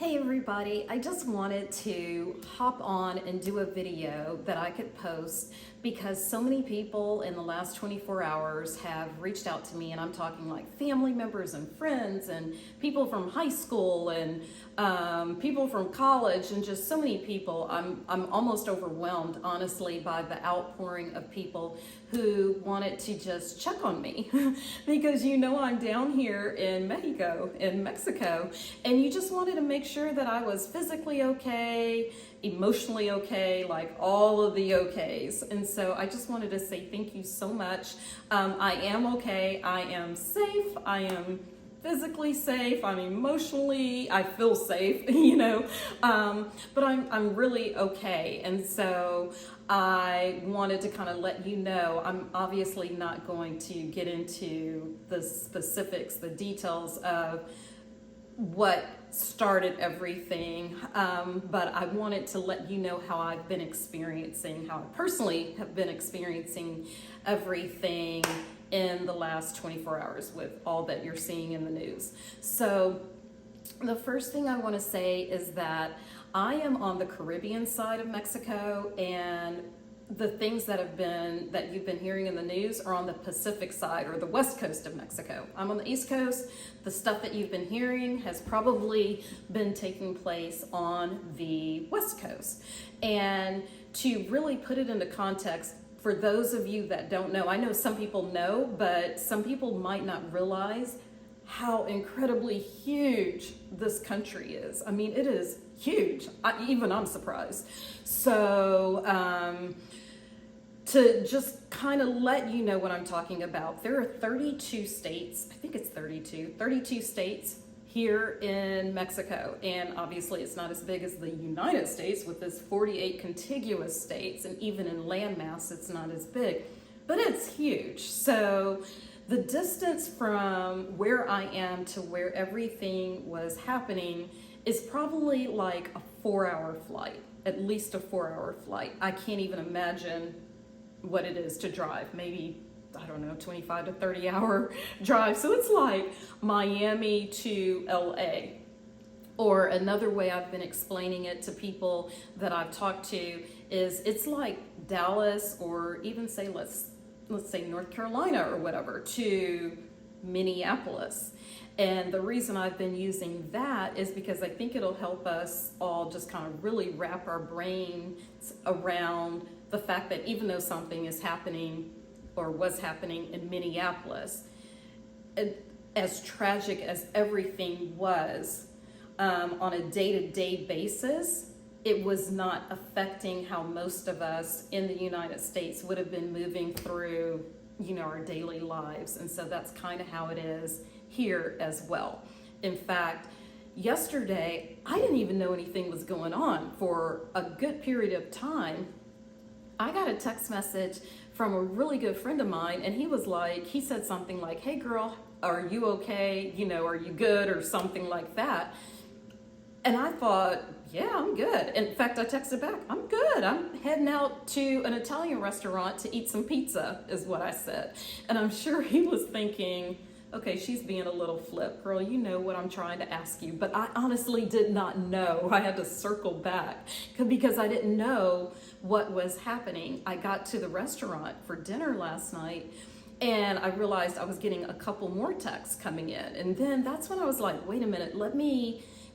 Hey everybody, I just wanted to hop on and do a video that I could post because so many people in the last 24 hours have reached out to me, and I'm talking like family members and friends and people from high school and people from college and just so many people. I'm almost overwhelmed, honestly, by the outpouring of people who wanted to just check on me because I'm down here in Mexico, and you just wanted to make sure that I was physically okay, emotionally okay, like all of the okays. And so I just wanted to say thank you so much. I am okay, I am safe, I am physically safe, I'm emotionally, I feel safe, but I'm really okay. And so I wanted to kind of let you know, I'm obviously not going to get into the specifics, the details of what started everything, but I wanted to let you know how I've been experiencing, how I personally have been experiencing everything in the last 24 hours with all that you're seeing in the news. So the first thing I want to say is that I am on the Caribbean side of Mexico, and the things that you've been hearing in the news are on the Pacific side, or the west coast of Mexico. I'm on the east coast. The stuff that you've been hearing has probably been taking place on the west coast. And to really put it into context, for those of you that don't know, I know some people know, but some people might not realize how incredibly huge this country is. I mean, it is huge. I'm surprised. So to just kind of let you know what I'm talking about, there are 32 states, I think it's 32 states here in Mexico. And obviously it's not as big as the United States with its 48 contiguous states, and even in landmass it's not as big, but it's huge. So the distance from where I am to where everything was happening is probably like a 4-hour flight, at least a 4-hour flight. I can't even imagine what it is to drive, maybe, I don't know, 25 to 30 hour drive. So it's like Miami to LA. Or another way I've been explaining it to people that I've talked to is it's like Dallas, or even say, let's say North Carolina or whatever, to Minneapolis. And the reason I've been using that is because I think it'll help us all just kind of really wrap our brains around the fact that even though something is happening or was happening in Minneapolis, as tragic as everything was on a day-to-day basis, it was not affecting how most of us in the United States would have been moving through, our daily lives. And so that's kind of how it is here as well. In fact, yesterday, I didn't even know anything was going on for a good period of time. I got a text message from a really good friend of mine, and he said something like, "Hey girl, are you okay? Are you good?" or something like that. And I thought, yeah, I'm good. In fact, I texted back, I'm good. I'm heading out to an Italian restaurant to eat some pizza, is what I said. And I'm sure he was thinking, okay, she's being a little flip. Girl, you know what I'm trying to ask you. But I honestly did not know. I had to circle back because I didn't know what was happening. I got to the restaurant for dinner last night, and I realized I was getting a couple more texts coming in. And then that's when I was like, wait a minute,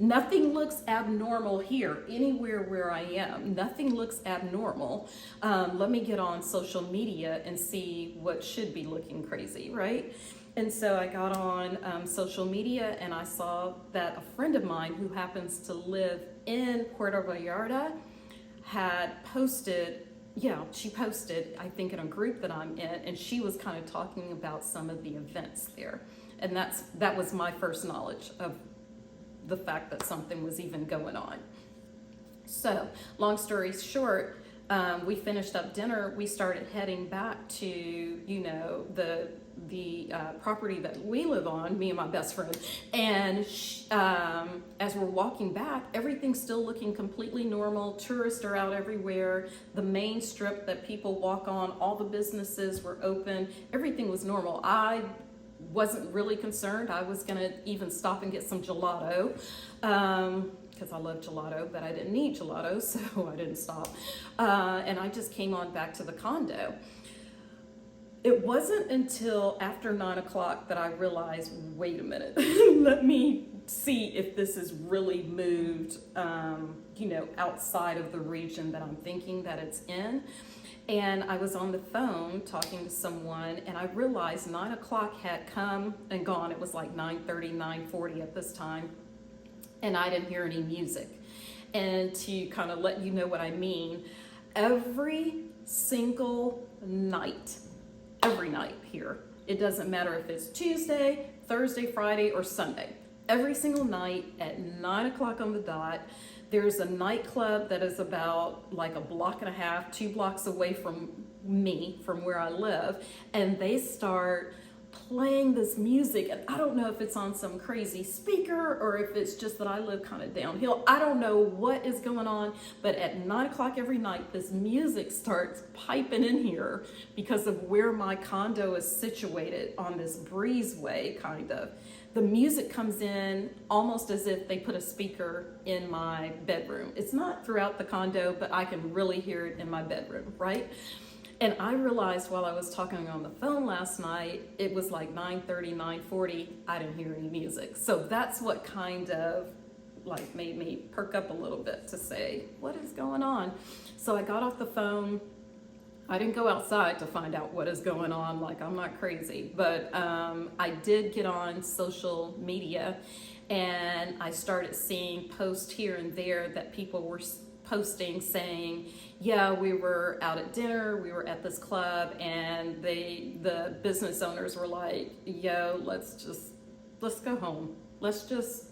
nothing looks abnormal here, anywhere where I am. Nothing looks abnormal. Let me get on social media and see what should be looking crazy, right? And so I got on social media, and I saw that a friend of mine who happens to live in Puerto Vallarta had posted, she posted, I think, in a group that I'm in, and she was kind of talking about some of the events there. And that was my first knowledge of the fact that something was even going on. So, long story short, we finished up dinner. We started heading back to, the property that we live on, me and my best friend. And as we're walking back, everything's still looking completely normal. Tourists are out everywhere. The main strip that people walk on, all the businesses were open. Everything was normal. I wasn't really concerned. I was gonna even stop and get some gelato. because I love gelato, but I didn't need gelato, so I didn't stop. And I just came on back to the condo. It wasn't until after 9 o'clock that I realized, wait a minute, let me see if this is really moved, outside of the region that I'm thinking that it's in. And I was on the phone talking to someone, and I realized 9 o'clock had come and gone. It was like 9:30, 9:40 at this time, and I didn't hear any music. And to kind of let you know what I mean, every single night, every night here, it doesn't matter if it's Tuesday, Thursday, Friday, or Sunday, every single night at 9 o'clock on the dot, there's a nightclub that is about like a block and a half, 2 blocks away from me, from where I live, and they start playing this music. And I don't know if it's on some crazy speaker or if it's just that I live kind of downhill. I don't know what is going on, but at 9 o'clock every night, this music starts piping in here because of where my condo is situated on this breezeway, kind of. The music comes in almost as if they put a speaker in my bedroom. It's not throughout the condo, but I can really hear it in my bedroom, right? And I realized while I was talking on the phone last night, it was like 9:30, 9:40, I didn't hear any music. So that's what kind of like made me perk up a little bit to say, what is going on? So I got off the phone. I didn't go outside to find out what is going on, like I'm not crazy, but I did get on social media, and I started seeing posts here and there that people were posting saying, yeah, we were out at dinner, we were at this club, and the business owners were like, yo, let's go home. Let's just,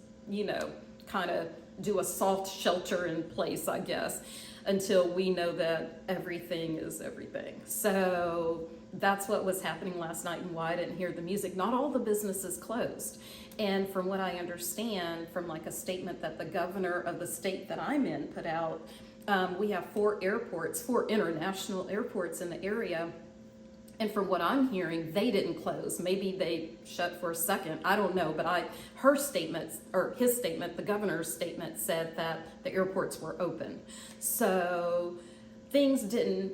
kind of do a soft shelter in place, I guess, until we know that everything is everything. So that's what was happening last night and why I didn't hear the music. Not all the businesses closed. And from what I understand, from like a statement that the governor of the state that I'm in put out, we have 4 international airports in the area. And from what I'm hearing, they didn't close. Maybe they shut for a second. I don't know. But his statement, the governor's statement said that the airports were open. So things didn't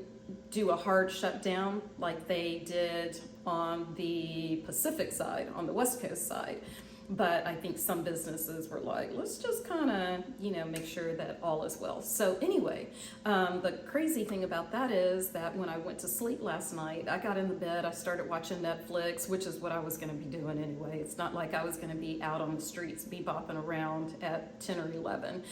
do a hard shutdown like they did on the Pacific side, on the West Coast side. But I think some businesses were like, let's just kind of, make sure that all is well. So anyway, the crazy thing about that is that when I went to sleep last night, I got in the bed, I started watching Netflix, which is what I was going to be doing anyway. It's not like I was going to be out on the streets bebopping around at 10 or 11.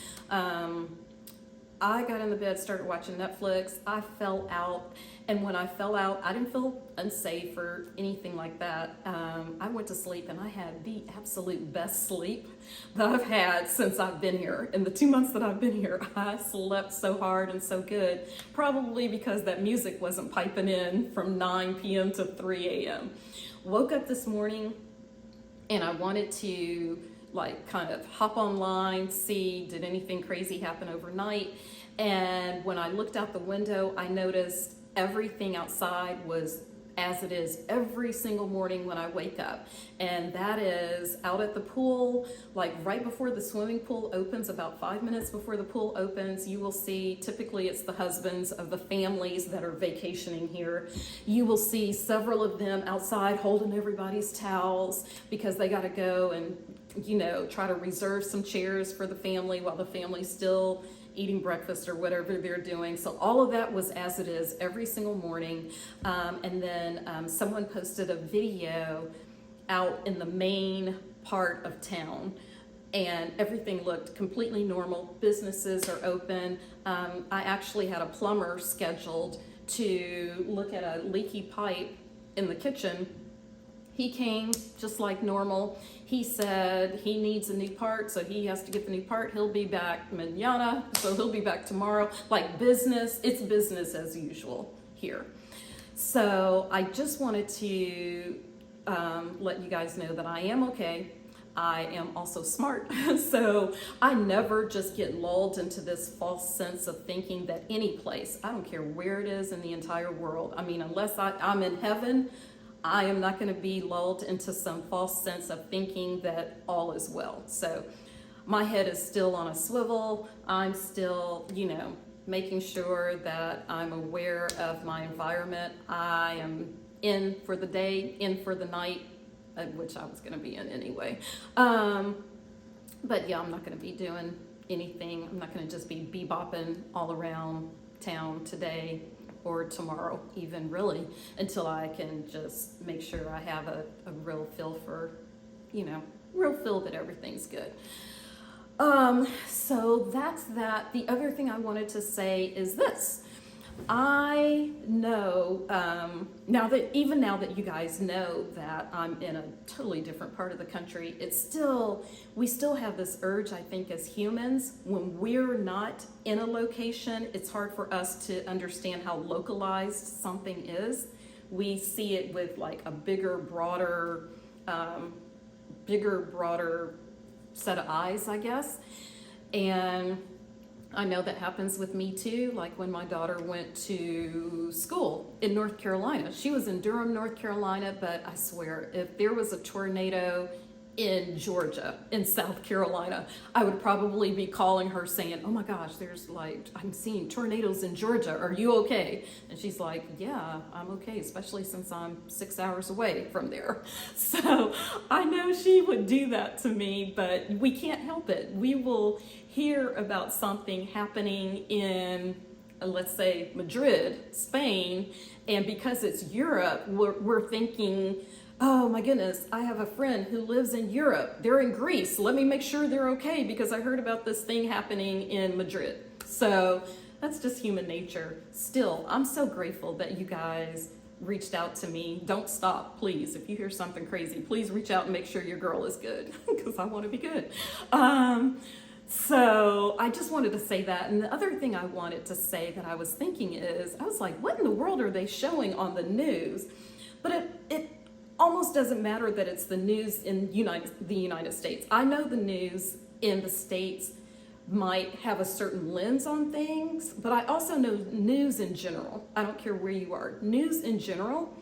I got in the bed, started watching Netflix. I fell out. And when I fell out, I didn't feel unsafe or anything like that. I went to sleep and I had the absolute best sleep that I've had since I've been here. In the 2 months that I've been here, I slept so hard and so good, probably because that music wasn't piping in from 9 p.m. to 3 a.m. Woke up this morning and I wanted to kind of hop online, see did anything crazy happen overnight. And when I looked out the window, I noticed everything outside was as it is every single morning when I wake up. And that is out at the pool, like right before the swimming pool opens, about 5 minutes before the pool opens, you will see, typically it's the husbands of the families that are vacationing here. You will see several of them outside holding everybody's towels because they got to go and try to reserve some chairs for the family while the family's still eating breakfast or whatever they're doing. So all of that was as it is every single morning. And then someone posted a video out in the main part of town and everything looked completely normal. Businesses are open. I actually had a plumber scheduled to look at a leaky pipe in the kitchen. He came just like normal. He said he needs a new part, so he has to get the new part. He'll be back mañana, so he'll be back tomorrow. Like business, it's business as usual here. So I just wanted to let you guys know that I am okay. I am also smart. So I never just get lulled into this false sense of thinking that any place, I don't care where it is in the entire world. I mean, unless I'm in heaven, I am not going to be lulled into some false sense of thinking that all is well. So my head is still on a swivel. I'm still, making sure that I'm aware of my environment. I am in for the day, in for the night, which I was going to be in anyway. But yeah, I'm not going to be doing anything. I'm not going to just be bebopping all around town today or tomorrow, even really, until I can just make sure I have a real feel for, real feel that everything's good. So that's that. The other thing I wanted to say is this. I know, now that you guys know that I'm in a totally different part of the country, we still have this urge, I think, as humans, when we're not in a location, it's hard for us to understand how localized something is. We see it with like a bigger, broader set of eyes, I guess. And I know that happens with me too, like when my daughter went to school in North Carolina. She was in Durham, North Carolina, but I swear, if there was a tornado in Georgia, in South Carolina, I would probably be calling her saying, oh my gosh, I'm seeing tornadoes in Georgia. Are you okay? And she's like, yeah, I'm okay, especially since I'm 6 hours away from there. So I know she would do that to me, but we can't help it. We will hear about something happening in, let's say, Madrid, Spain, and because it's Europe, we're thinking, oh my goodness, I have a friend who lives in Europe. They're in Greece. Let me make sure they're okay because I heard about this thing happening in Madrid. So that's just human nature. Still, I'm so grateful that you guys reached out to me. Don't stop, please. If you hear something crazy, please reach out and make sure your girl is good because I want to be good. So I just wanted to say that. And the other thing I wanted to say that I was thinking is, I was like, what in the world are they showing on the news? But it almost doesn't matter that it's the news in the United States. I know the news in the States might have a certain lens on things, but I also know news in general. I don't care where you are. News in general,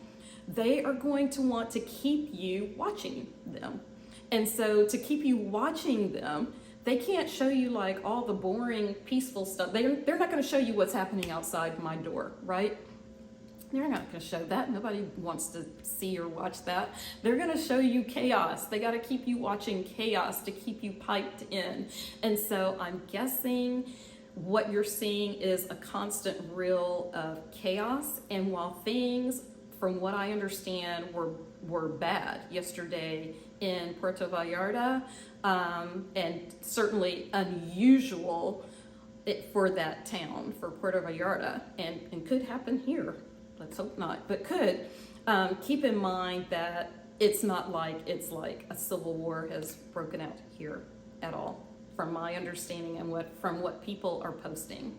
they are going to want to keep you watching them. And so to keep you watching them, they can't show you like all the boring, peaceful stuff. They're not going to show you what's happening outside my door, right? They're not going to show that. Nobody wants to see or watch that. They're going to show you chaos. They got to keep you watching chaos to keep you piped in. And so I'm guessing what you're seeing is a constant reel of chaos. And while things, from what I understand, were bad yesterday in Puerto Vallarta, and certainly unusual for that town, for Puerto Vallarta, and could happen here. Let's hope not, but could. Keep in mind that it's not like a civil war has broken out here at all, from my understanding and from what people are posting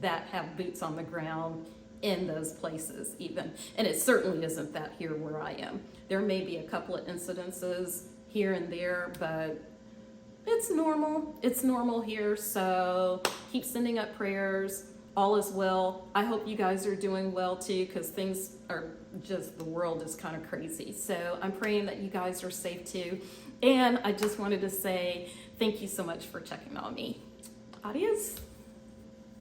that have boots on the ground in those places even. And it certainly isn't that here where I am. There may be a couple of incidences here and there, but it's normal. It's normal here, so keep sending up prayers. All is well. I hope you guys are doing well too, because things are just, the world is kind of crazy. So I'm praying that you guys are safe too. And I just wanted to say thank you so much for checking on me. Adios.